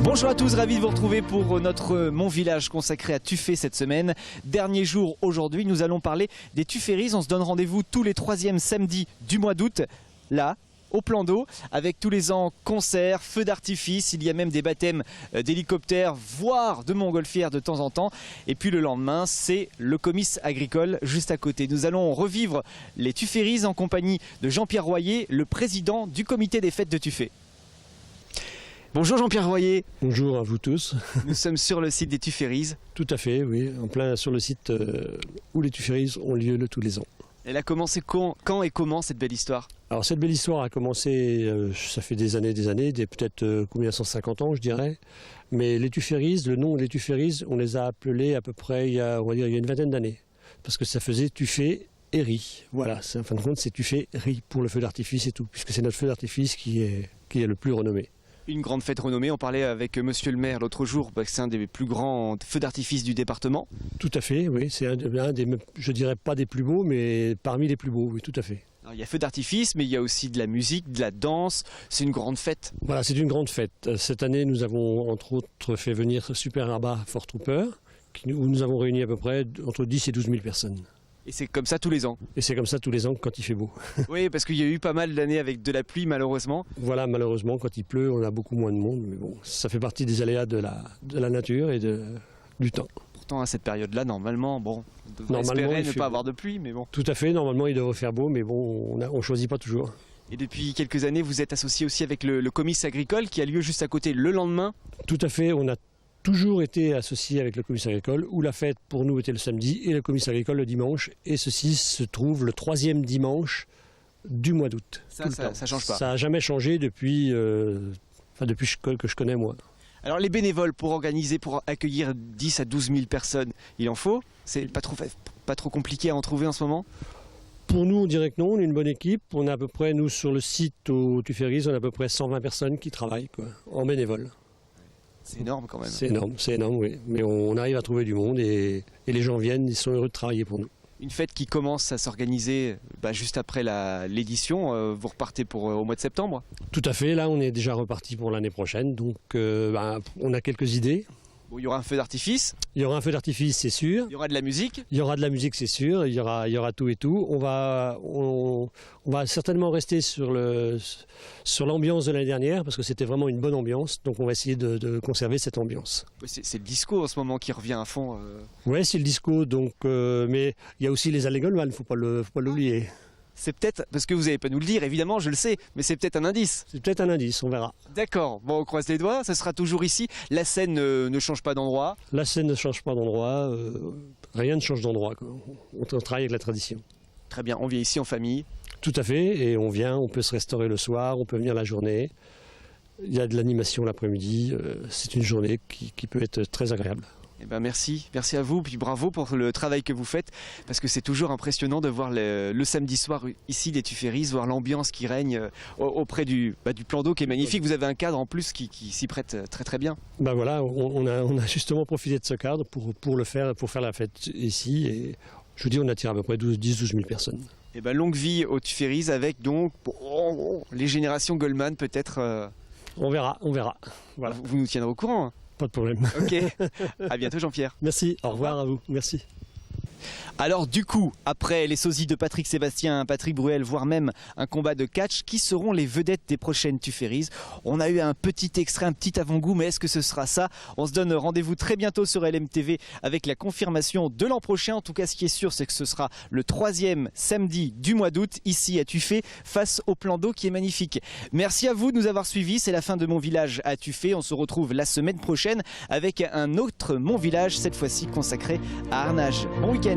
Bonjour à tous, ravi de vous retrouver pour notre Mon Village consacré à Tuffet cette semaine. Dernier jour aujourd'hui, nous allons parler des Tufferies. On se donne rendez-vous tous les 3e samedis du mois d'août, là, au plan d'eau, avec tous les ans concerts, feux d'artifice, il y a même des baptêmes d'hélicoptères, voire de montgolfières de temps en temps. Et puis le lendemain, c'est le comice agricole juste à côté. Nous allons revivre les Tufferies en compagnie de Jean-Pierre Royer, le président du comité des fêtes de Tuffet. Bonjour Jean-Pierre Royer. Bonjour à vous tous. Nous sommes sur le site des Tufferies. Tout à fait, oui, en plein sur le site où les Tufferies ont lieu tous les ans. Elle a commencé quand et comment cette belle histoire? Alors cette belle histoire a commencé, ça fait des années, peut-être combien, 150 ans je dirais. Mais les Tufferies, le nom les Tufferies, on les a appelés à peu près il y a une vingtaine d'années. Parce que ça faisait Tuffet et riz. Voilà, en fin de compte c'est Tuffet riz pour le feu d'artifice et tout, puisque c'est notre feu d'artifice qui est le plus renommé. Une grande fête renommée, on parlait avec monsieur le maire l'autre jour, c'est un des plus grands feux d'artifice du département. Tout à fait, oui, c'est un des, je dirais pas des plus beaux, mais parmi les plus beaux, oui, tout à fait. Alors, il y a feu d'artifice, mais il y a aussi de la musique, de la danse, c'est une grande fête. Voilà, c'est une grande fête. Cette année, nous avons entre autres fait venir Super Rabat Fort Trooper, où nous avons réuni à peu près entre 10 et 12 000 personnes. Et c'est comme ça tous les ans. Et c'est comme ça tous les ans quand il fait beau. Oui, parce qu'il y a eu pas mal d'années avec de la pluie malheureusement. Voilà, malheureusement quand il pleut, on a beaucoup moins de monde. Mais bon, ça fait partie des aléas de la nature et du temps. Pourtant à cette période-là, normalement, bon, on devrait espérer ne pas avoir de pluie, mais bon. Tout à fait, normalement il devrait faire beau, mais bon, on ne choisit pas toujours. Et depuis quelques années, vous êtes associé aussi avec le comice agricole qui a lieu juste à côté le lendemain. Tout à fait, on a toujours été associé avec le comice agricole, où la fête pour nous était le samedi et le comice agricole le dimanche. Et ceci se trouve le 3e dimanche du mois d'août. Ça change pas. Ça n'a jamais changé depuis que je connais moi. Alors les bénévoles pour organiser, pour accueillir 10 à 12 000 personnes, il en faut? C'est pas trop compliqué à en trouver en ce moment? Pour nous, on dirait que non, on est une bonne équipe. On a à peu près, nous sur le site au Tufferies, on a à peu près 120 personnes qui travaillent en bénévole. C'est énorme quand même. C'est énorme, oui. Mais on arrive à trouver du monde et les gens viennent, ils sont heureux de travailler pour nous. Une fête qui commence à s'organiser juste après l'édition, vous repartez au mois de septembre? Tout à fait, là on est déjà reparti pour l'année prochaine, donc on a quelques idées. Bon, il y aura un feu d'artifice. Il y aura un feu d'artifice, c'est sûr. Il y aura de la musique. Il y aura de la musique, c'est sûr. Il y aura tout et tout. On va certainement rester sur l'ambiance de l'année dernière parce que c'était vraiment une bonne ambiance. Donc on va essayer de conserver cette ambiance. C'est le disco en ce moment qui revient à fond. Ouais, c'est le disco. Donc, mais il y a aussi les allées Goldman, faut pas l'oublier. C'est peut-être, parce que vous n'allez pas nous le dire, évidemment, je le sais, mais c'est peut-être un indice. C'est peut-être un indice, on verra. D'accord, bon, on croise les doigts, ça sera toujours ici. La scène ne change pas d'endroit. La scène ne change pas d'endroit, rien ne change d'endroit. On travaille avec la tradition. Très bien, on vient ici en famille. Tout à fait, et on peut se restaurer le soir, on peut venir la journée. Il y a de l'animation l'après-midi, c'est une journée qui peut être très agréable. Eh ben merci à vous, puis bravo pour le travail que vous faites, parce que c'est toujours impressionnant de voir le samedi soir ici des Tufferies, voir l'ambiance qui règne auprès du plan d'eau qui est magnifique. Vous avez un cadre en plus qui s'y prête très très bien. Ben voilà, on a justement profité de ce cadre pour faire la fête ici, et je vous dis on attire à peu près 10-12 000 personnes. Eh ben longue vie aux Tufferies avec donc les générations Goldman peut-être. On verra. Voilà. Vous nous tiendrez au courant. Hein. Pas de problème. Ok, à bientôt Jean-Pierre. Merci, au revoir à vous, merci. Alors du coup, après les sosies de Patrick Sébastien, Patrick Bruel, voire même un combat de catch, qui seront les vedettes des prochaines Tufferies? On a eu un petit extrait, un petit avant-goût, mais est-ce que ce sera ça? On se donne rendez-vous très bientôt sur LMTV avec la confirmation de l'an prochain. En tout cas, ce qui est sûr, c'est que ce sera le 3e samedi du mois d'août, ici à Tuffet, face au plan d'eau qui est magnifique. Merci à vous de nous avoir suivis, c'est la fin de Mon Village à Tuffet. On se retrouve la semaine prochaine avec un autre Mon Village, cette fois-ci consacré à Arnage. Bon week-end.